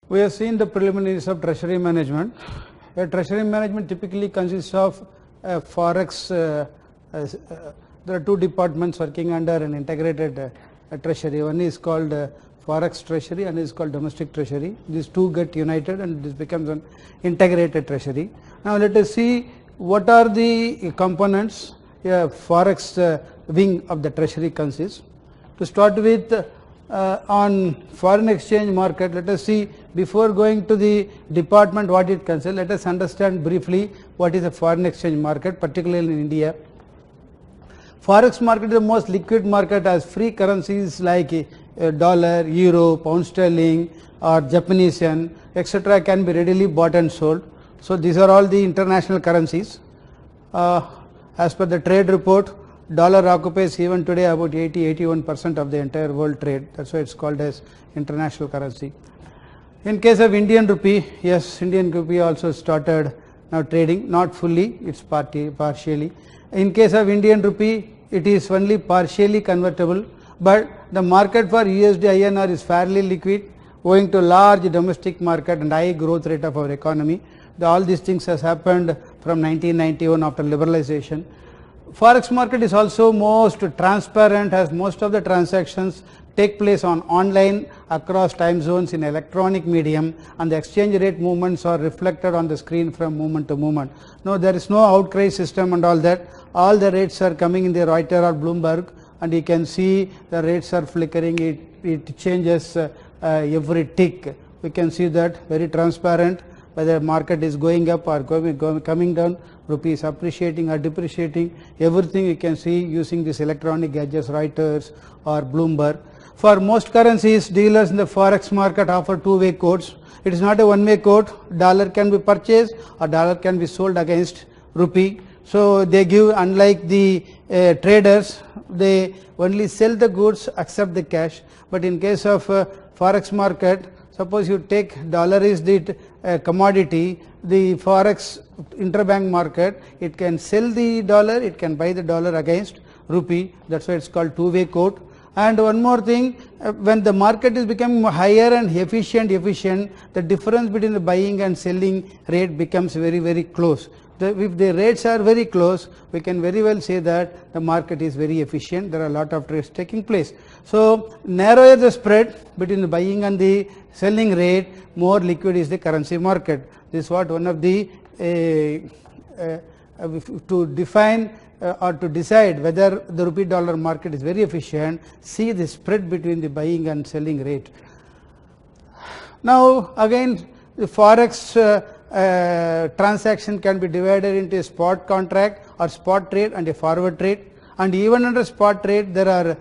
We have seen the preliminaries of treasury management. Treasury management typically consists of Forex. There are two departments working under an integrated treasury. One is called Forex treasury and is called domestic treasury. These two get united and this becomes an integrated treasury. Now let us see what are the components Forex wing of the treasury consists. To start with, on foreign exchange market, let us see, before going to the department what it consists, let us understand briefly what is a foreign exchange market, particularly in India. Forex market is the most liquid market, as free currencies like dollar, euro, pound sterling or Japanese yen, etc. can be readily bought and sold. So these are all the international currencies. As per the trade report, dollar occupies even today about 80-81% of the entire world trade. That's why it's called as international currency. In case of Indian rupee, yes, Indian rupee also started now trading, not fully, it's partially. In case of Indian rupee, it is only partially convertible, but the market for USD INR is fairly liquid owing to large domestic market and high growth rate of our economy. All these things has happened from 1991 after liberalization. Forex market is also most transparent, as most of the transactions take place on online across time zones in electronic medium, and the exchange rate movements are reflected on the screen from moment to moment. No, there is no outcry system and all that. All the rates are coming in the Reuters or Bloomberg, and you can see the rates are flickering. It changes every tick. We can see that very transparent, whether market is going up or coming down, rupee is appreciating or depreciating, everything you can see using this electronic gadgets, Reuters or Bloomberg. For most currencies, dealers in the Forex market offer two-way quotes. It is not a one-way quote. Dollar can be purchased or dollar can be sold against rupee. So they give, unlike the traders, they only sell the goods, accept the cash. But in case of Forex market, suppose you take dollar is the commodity, the Forex interbank market, it can sell the dollar, it can buy the dollar against rupee. That's why it's called two-way quote. And one more thing, when the market is becoming higher and efficient, the difference between the buying and selling rate becomes very close. If the rates are very close, we can very well say that the market is very efficient. There are a lot of trades taking place. So narrower the spread between the buying and the selling rate, more liquid is the currency market. This is what one of the to define or to decide whether the rupee dollar market is very efficient, see the spread between the buying and selling rate. Now again, the Forex transaction can be divided into a spot contract or spot trade and a forward trade, and even under spot trade there are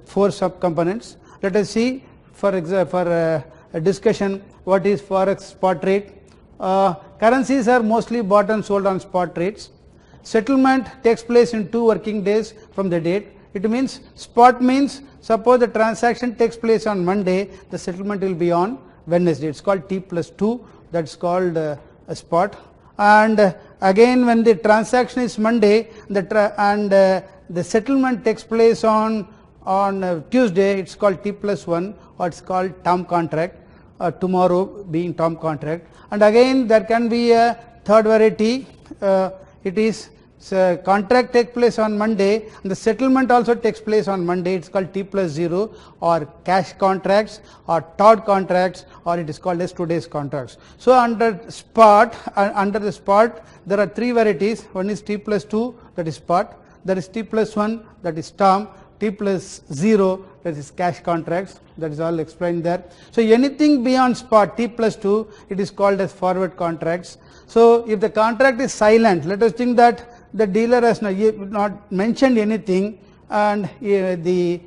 four sub-components. Let us see for a discussion what is Forex spot trade. Currencies are mostly bought and sold on spot trades. Settlement takes place in 2 working days from the date. It means spot means suppose the transaction takes place on Monday, the settlement will be on Wednesday. It's called T+2. That's called a spot. And again, when the transaction is Monday, the settlement takes place on Tuesday, it's called T+1, or it's called term contract. Tomorrow being term contract. And again, there can be a third variety. It is contract takes place on Monday and the settlement also takes place on Monday. It's called T+0, or cash contracts or TOD contracts, or it is called as today's contracts. So under the spot, there are 3 varieties. One is T+2, that is spot. There is T+1, that is term. T+0, that is cash contracts. That is all explained there. So anything beyond spot T+2, it is called as forward contracts. So if the contract is silent, let us think that the dealer has not mentioned anything, and the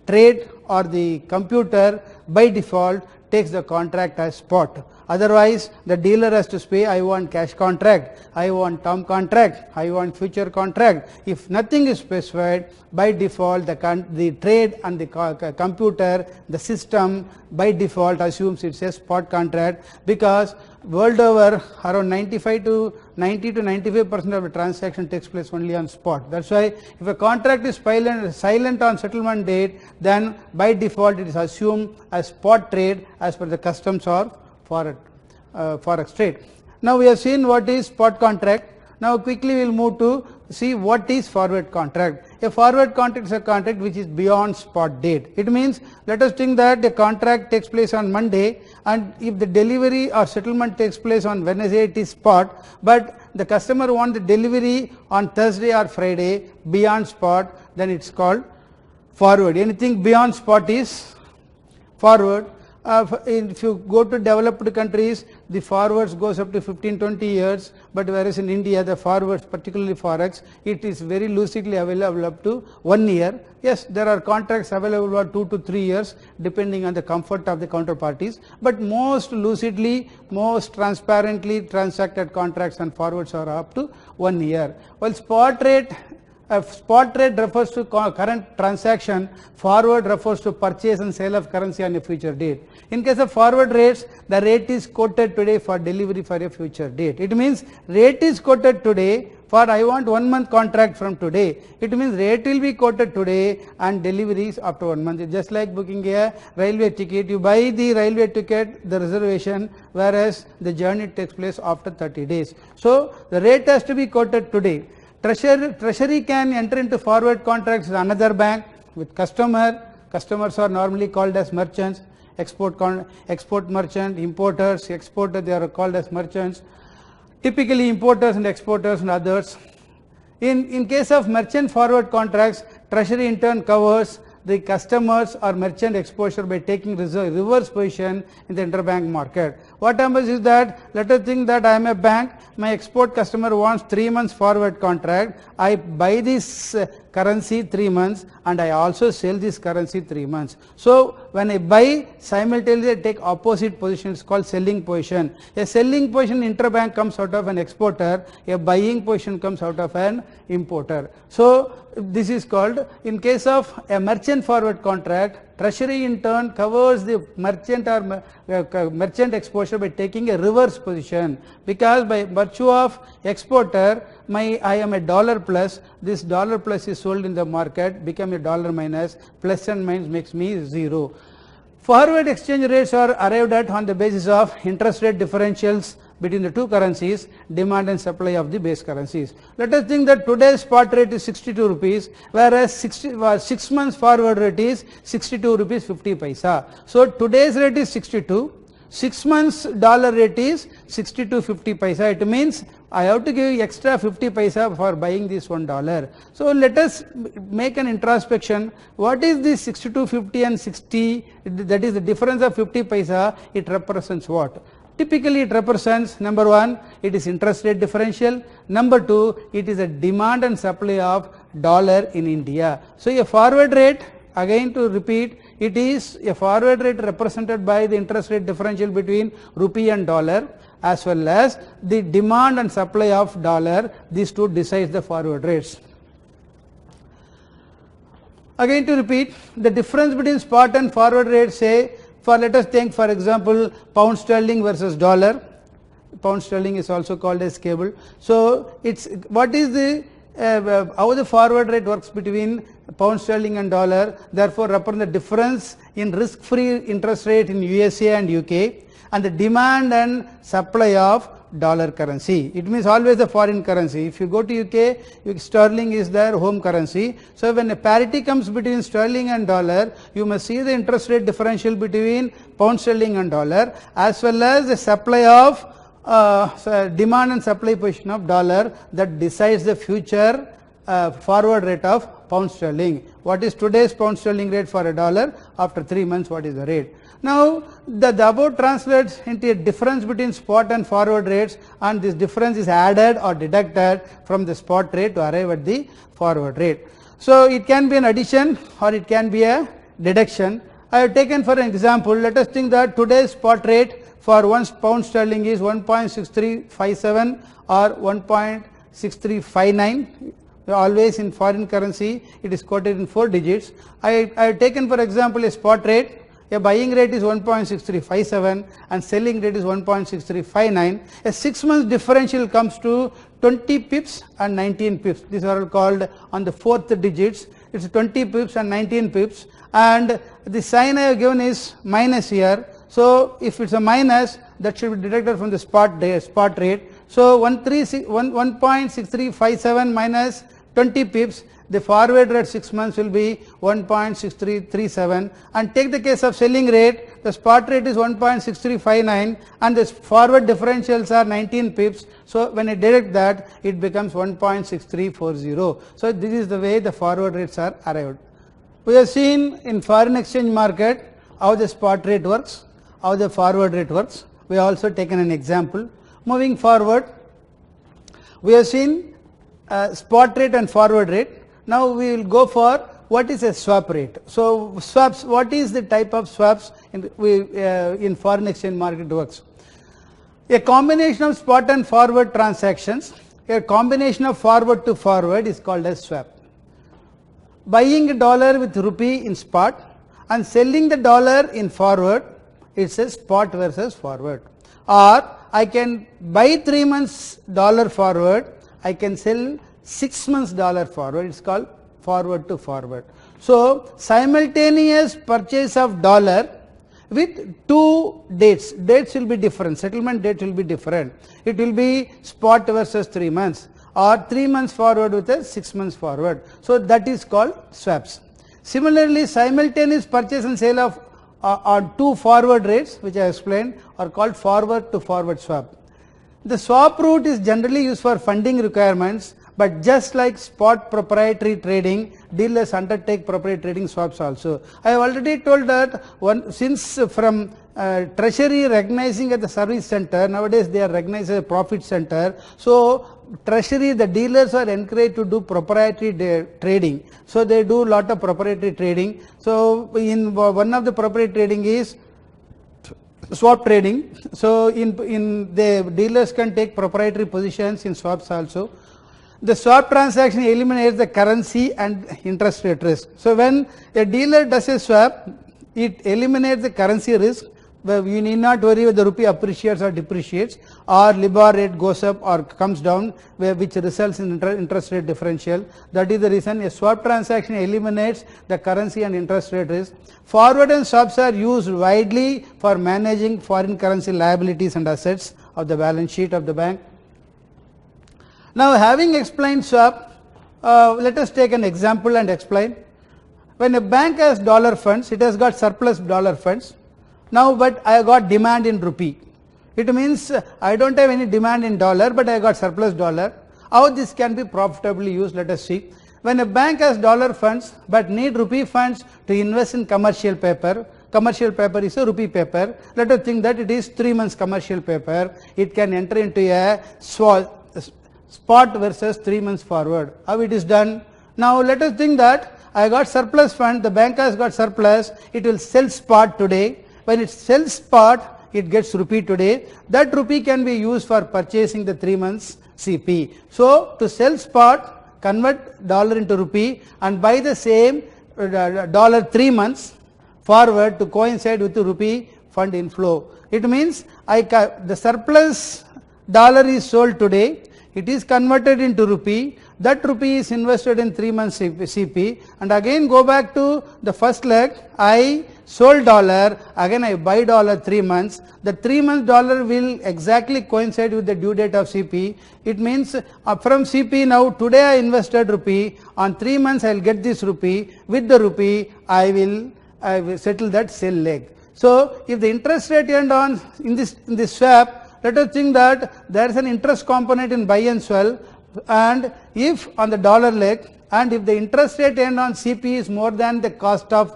trade or the computer by default takes the contract as spot. Otherwise, the dealer has to say, I want cash contract, I want term contract, I want future contract. If nothing is specified, by default the trade and the computer, the system by default assumes it's a spot contract, because world over around 95 to 90 to 95% of the transaction takes place only on spot. That's why if a contract is silent on settlement date, then by default it is assumed as spot trade as per the customs or forex trade. Now we have seen what is spot contract. Now quickly we will move to see what is forward contract. A forward contract is a contract which is beyond spot date. It means, let us think that the contract takes place on Monday, and if the delivery or settlement takes place on Wednesday, it is spot, but the customer wants the delivery on Thursday or Friday beyond spot, then it's called forward. Anything beyond spot is forward. If you go to developed countries, the forwards goes up to 15-20 years, but whereas in India the forwards, particularly forex, it is very loosely available up to 1 year. Yes, there are contracts available for 2 to 3 years depending on the comfort of the counterparties, but most lucidly, most transparently transacted contracts and forwards are up to 1 year. While spot rate refers to current transaction, forward refers to purchase and sale of currency on a future date. In case of forward rates, the rate is quoted today for delivery for a future date. It means rate is quoted today for I want 1 month contract from today. It means rate will be quoted today and delivery is after 1 month. It's just like booking a railway ticket. You buy the railway ticket, the reservation, whereas the journey takes place after 30 days. So the rate has to be quoted today. Treasury can enter into forward contracts with another bank, with customers are normally called as merchants, export merchant, importers, exporter, they are called as merchants, typically importers and exporters and others. In case of merchant forward contracts, Treasury in turn covers the customers or merchant exposure by taking reverse position in the interbank market. What happens is that, let us think that I am a bank, my export customer wants 3 months forward contract, I buy this currency 3 months and I also sell this currency 3 months. So when I buy, simultaneously I take opposite position, it's called selling position. A selling position interbank comes out of an exporter, a buying position comes out of an importer. So this is called, in case of a merchant forward contract, Treasury in turn covers the merchant or merchant exposure by taking a reverse position, because by virtue of exporter, I am a dollar plus, this dollar plus is sold in the market, become a dollar minus, plus and minus makes me 0. Forward exchange rates are arrived at on the basis of interest rate differentials between the two currencies, demand and supply of the base currencies. Let us think that today's spot rate is 62 rupees, whereas 6 months forward rate is 62 rupees 50 paisa. So today's rate is 62, 6 months dollar rate is 62.50 paisa. It means I have to give extra 50 paisa for buying this $1. So let us make an introspection. What is this 62.50 and 60? That is the difference of 50 paisa. It represents what? Typically it represents, number 1, it is interest rate differential, number 2, it is a demand and supply of dollar in India. So a forward rate, again to repeat, it is a forward rate represented by the interest rate differential between rupee and dollar, as well as the demand and supply of dollar. These two decides the forward rates. Again to repeat, the difference between spot and forward rates, say, let us think, for example, pound sterling versus dollar. Pound sterling is also called as cable. So it's what is the how the forward rate works between pound sterling and dollar, therefore represent the difference in risk-free interest rate in USA and UK, and the demand and supply of dollar currency. It means always the foreign currency. If you go to UK, sterling is their home currency. So when a parity comes between sterling and dollar, you must see the interest rate differential between pound sterling and dollar, as well as the supply of demand and supply position of dollar that decides the future forward rate of pound sterling. What is today's pound sterling rate for a dollar? After 3 months, what is the rate? Now the above translates into a difference between spot and forward rates, and this difference is added or deducted from the spot rate to arrive at the forward rate. So it can be an addition or it can be a deduction. I have taken for an example, let us think that today's spot rate for 1 pound sterling is 1.6357 or 1.6359. Always in foreign currency it is quoted in 4 digits. I have taken for example a spot rate a buying rate is 1.6357 and selling rate is 1.6359. A 6 months differential comes to 20 pips and 19 pips. These are called on the fourth digits. It's 20 pips and 19 pips, and the sign I have given is minus here. So if it's a minus, that should be deducted from the spot rate. So 1.6357 minus 20 pips, the forward rate 6 months will be 1.6337, and take the case of selling rate, the spot rate is 1.6359 and the forward differentials are 19 pips. So when I deduct that, it becomes 1.6340. So this is the way the forward rates are arrived. We have seen in foreign exchange market how the spot rate works, how the forward rate works. We have also taken an example. Moving forward, we have seen spot rate and forward rate. Now we will go for what is a swap rate. So swaps, what is the type of swaps in foreign exchange market works? A combination of spot and forward transactions, a combination of forward to forward is called as swap. Buying a dollar with rupee in spot and selling the dollar in forward, it's a spot versus forward. Or I can buy 3 months dollar forward, I can sell 6 months dollar forward, it's called forward to forward. So simultaneous purchase of dollar with two dates will be different, settlement date will be different. It will be spot versus 3 months or 3 months forward with a 6 months forward. So that is called swaps. Similarly, simultaneous purchase and sale of on two forward rates, which I explained, are called forward to forward swap. The swap route is generally used for funding requirements, but just like spot proprietary trading, dealers undertake proprietary trading swaps also. I have already told that since from Treasury recognizing at the service center, nowadays they are recognized as a profit center. So Treasury, the dealers are encouraged to do proprietary trading. So they do lot of proprietary trading. So in one of the proprietary trading is swap trading. So in the dealers can take proprietary positions in swaps also. The swap transaction eliminates the currency and interest rate risk. So when a dealer does a swap, it eliminates the currency risk. You need not worry whether the rupee appreciates or depreciates, or LIBOR rate goes up or comes down, which results in interest rate differential. That is the reason a swap transaction eliminates the currency and interest rate risk. Forward and swaps are used widely for managing foreign currency liabilities and assets of the balance sheet of the bank. Now, having explained swap, let us take an example and explain. When a bank has dollar funds, it has got surplus dollar funds. Now, but I have got demand in rupee. It means I don't have any demand in dollar, but I got surplus dollar. How this can be profitably used, let us see. When a bank has dollar funds but need rupee funds to invest in commercial paper is a rupee paper. Let us think that it is 3 months commercial paper. It can enter into a spot versus 3 months forward. How it is done? Now let us think that I got surplus fund, the bank has got surplus, it will sell spot today. When it sells spot, it gets rupee today. That rupee can be used for purchasing the 3 months CP. So to sell spot, convert dollar into rupee and buy the same dollar 3 months forward to coincide with the rupee fund inflow. It means the surplus dollar is sold today. It is converted into rupee. That rupee is invested in 3 months CP, and again go back to the first leg. I sold dollar, again I buy dollar 3 months. The 3 months dollar will exactly coincide with the due date of CP. It means from CP now, today I invested rupee, on 3 months I will get this rupee. With the rupee I will settle that sell leg. So if the interest rate earned on in this swap, let us think that there is an interest component in buy and sell, and if on the dollar leg, and if the interest rate earned on CP is more than the cost of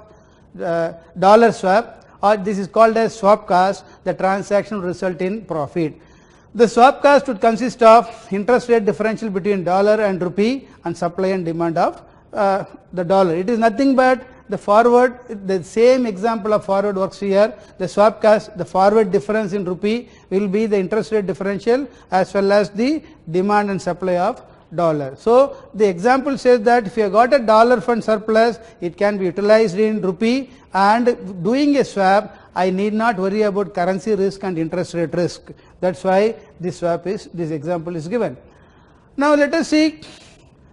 dollar swap, or this is called as swap cost, the transaction will result in profit. The swap cost would consist of interest rate differential between dollar and rupee and supply and demand of the dollar. It is nothing but the forward, the same example of forward works here. The swap cost, the forward difference in rupee will be the interest rate differential as well as the demand and supply of dollar. So the example says that if you have got a dollar fund surplus, it can be utilized in rupee, and doing a swap, I need not worry about currency risk and interest rate risk. That's why this example is given. Now let us see,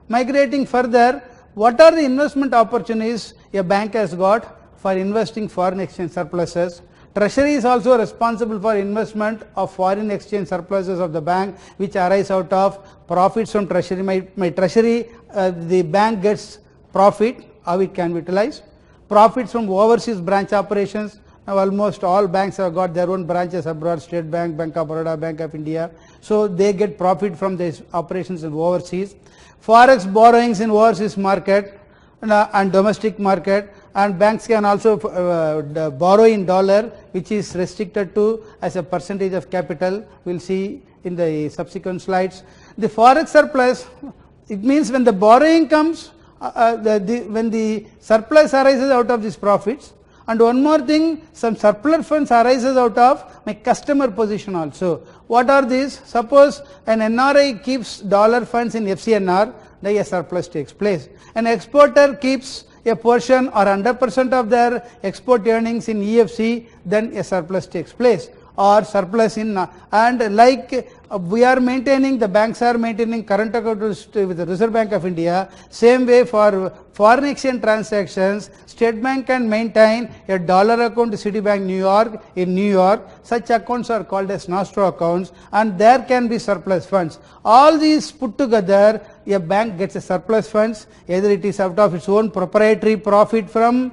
migrating further, what are the investment opportunities a bank has got for investing foreign exchange surpluses. Treasury is also responsible for investment of foreign exchange surpluses of the bank, which arise out of profits from treasury. My treasury, the bank gets profit, how it can be utilized. Profits from overseas branch operations. Now almost all banks have got their own branches abroad, State Bank, Bank of Baroda, Bank of India. So they get profit from these operations in overseas. Forex borrowings in overseas market and domestic market, and banks can also borrow in dollar, which is restricted to as a percentage of capital. We will see in the subsequent slides. The forex surplus, it means when the borrowing comes, when the surplus arises out of these profits. And one more thing, some surplus funds arises out of my customer position also. What are these? Suppose an NRI keeps dollar funds in FCNR, then a surplus takes place. An exporter keeps a portion or 100% of their export earnings in EFC, then a surplus takes place, or surplus in, and like we are maintaining, the banks are maintaining current account with the Reserve Bank of India. Same way for foreign exchange transactions, State Bank can maintain a dollar account to Citibank New York in New York. Such accounts are called as nostro accounts, and there can be surplus funds. All these put together, a bank gets a surplus funds, either it is out of its own proprietary profit from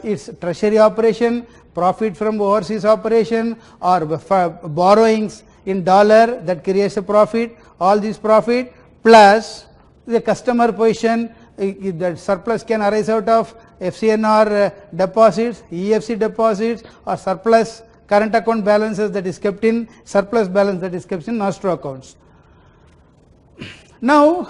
its treasury operation, profit from overseas operation, or borrowings in dollar that creates a profit. All this profit plus the customer position, that surplus can arise out of FCNR deposits, EFC deposits, or surplus current account balances that is kept in, surplus balance that is kept in nostro accounts. Now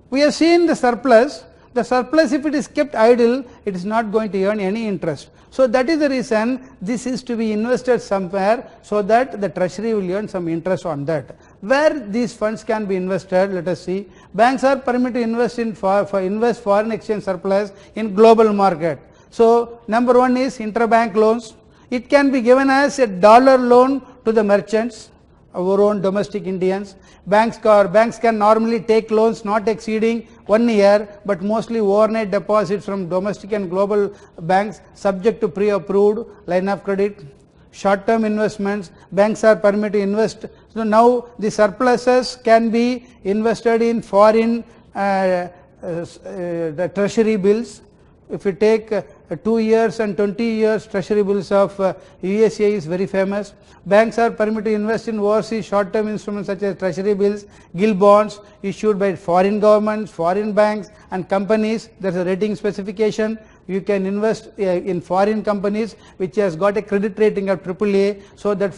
we have seen the surplus. The surplus, if it is kept idle, it is not going to earn any interest. So that is the reason this is to be invested somewhere, so that the treasury will earn some interest on that. Where these funds can be invested, let us see. Banks are permitted to invest in invest foreign exchange surplus in global market. So number one is interbank loans. It can be given as a dollar loan to the merchants, our own domestic Indians. Banks can normally take loans not exceeding 1 year, but mostly overnight deposits from domestic and global banks, subject to pre-approved line of credit. Short-term investments, banks are permitted to invest. So now the surpluses can be invested in foreign the treasury bills. If you take 2 years and 20 years treasury bills of USA is very famous. Banks are permitted to invest in overseas short-term instruments such as treasury bills, gilt bonds issued by foreign governments, foreign banks and companies. There is a rating specification. You can invest in foreign companies which has got a credit rating of AAA, so that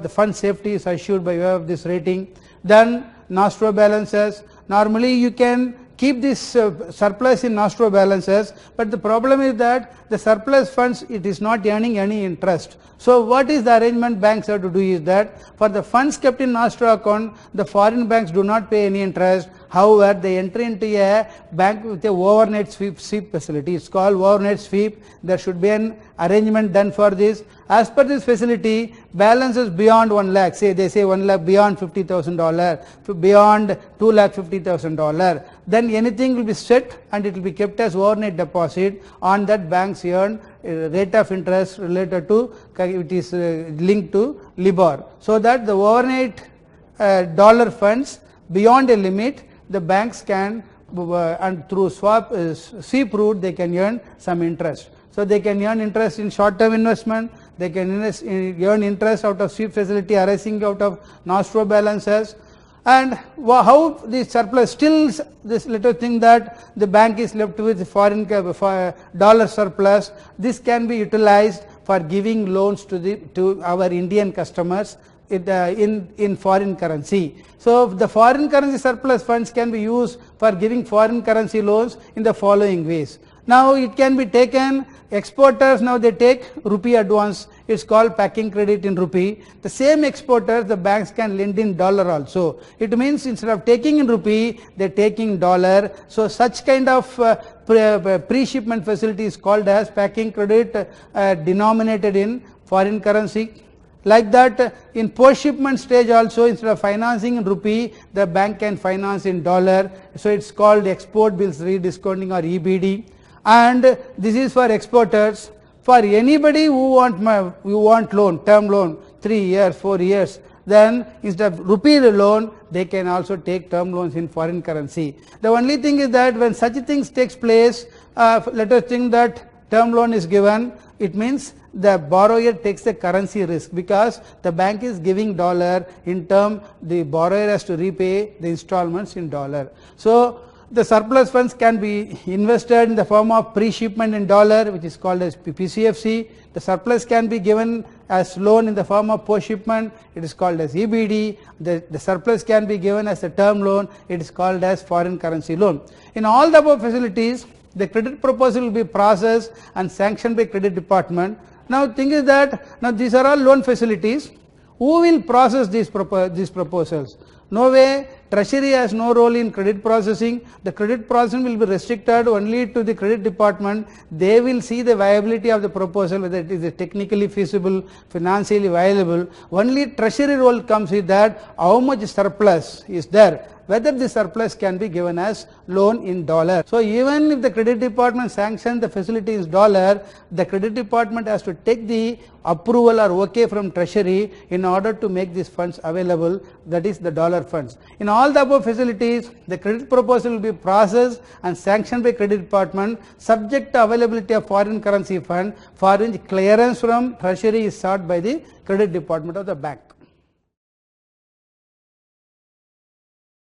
the fund safety is assured by way of this rating. Then nostro balances. Normally you can keep this surplus in nostro balances, but the problem is that the surplus funds, it is not earning any interest. So what is the arrangement banks have to do is that for the funds kept in nostro account, the foreign banks do not pay any interest. However, they enter into a bank with a overnight sweep facility. It's called overnight sweep. There should be an arrangement done for this. As per this facility, balances beyond 1 lakh, say they say 1 lakh, beyond $50,000, beyond $2,50,000, then anything will be set and it will be kept as overnight deposit. On that, banks earn rate of interest related to, it is linked to LIBOR. So that the overnight dollar funds beyond a limit, the banks can, and through sweep route, they can earn some interest. So they can earn interest in short-term investment, they can earn interest out of sweep facility arising out of nostro balances. And how the surplus, still this little thing that the bank is left with foreign dollar surplus, this can be utilized for giving loans to our Indian customers in foreign currency. So the foreign currency surplus funds can be used for giving foreign currency loans in the following ways. Now it can be taken, exporters now they take rupee advance, it is called packing credit in rupee. The same exporters the banks can lend in dollar also. It means instead of taking in rupee they are taking dollar. So such kind of pre-shipment facility is called as packing credit denominated in foreign currency. Like that, in post-shipment stage also, instead of financing in rupee, the bank can finance in dollar. So it is called export bills rediscounting or EBD. And this is for exporters. For anybody who want loan, term loan, 3 years, 4 years, then instead of rupee loan, they can also take term loans in foreign currency. The only thing is that when such things takes place, let us think that term loan is given, it means the borrower takes the currency risk, because the bank is giving dollar, in term the borrower has to repay the installments in dollar. So the surplus funds can be invested in the form of pre-shipment in dollar, which is called as PCFC. The surplus can be given as loan in the form of post-shipment, it is called as EBD. The surplus can be given as a term loan, it is called as foreign currency loan. In all the above facilities, the credit proposal will be processed and sanctioned by credit department. Now thing is that, now these are all loan facilities. Who will process these proposals? No way, Treasury has no role in credit processing. The credit processing will be restricted only to the credit department. They will see the viability of the proposal, whether it is technically feasible, financially viable. Only Treasury role comes with that, how much surplus is there, whether the surplus can be given as loan in dollar. So even if the credit department sanctions the facility in dollar, the credit department has to take the approval or okay from Treasury in order to make these funds available, that is the dollar funds. In all the above facilities, the credit proposal will be processed and sanctioned by credit department subject to availability of foreign currency fund, for which clearance from Treasury is sought by the credit department of the bank.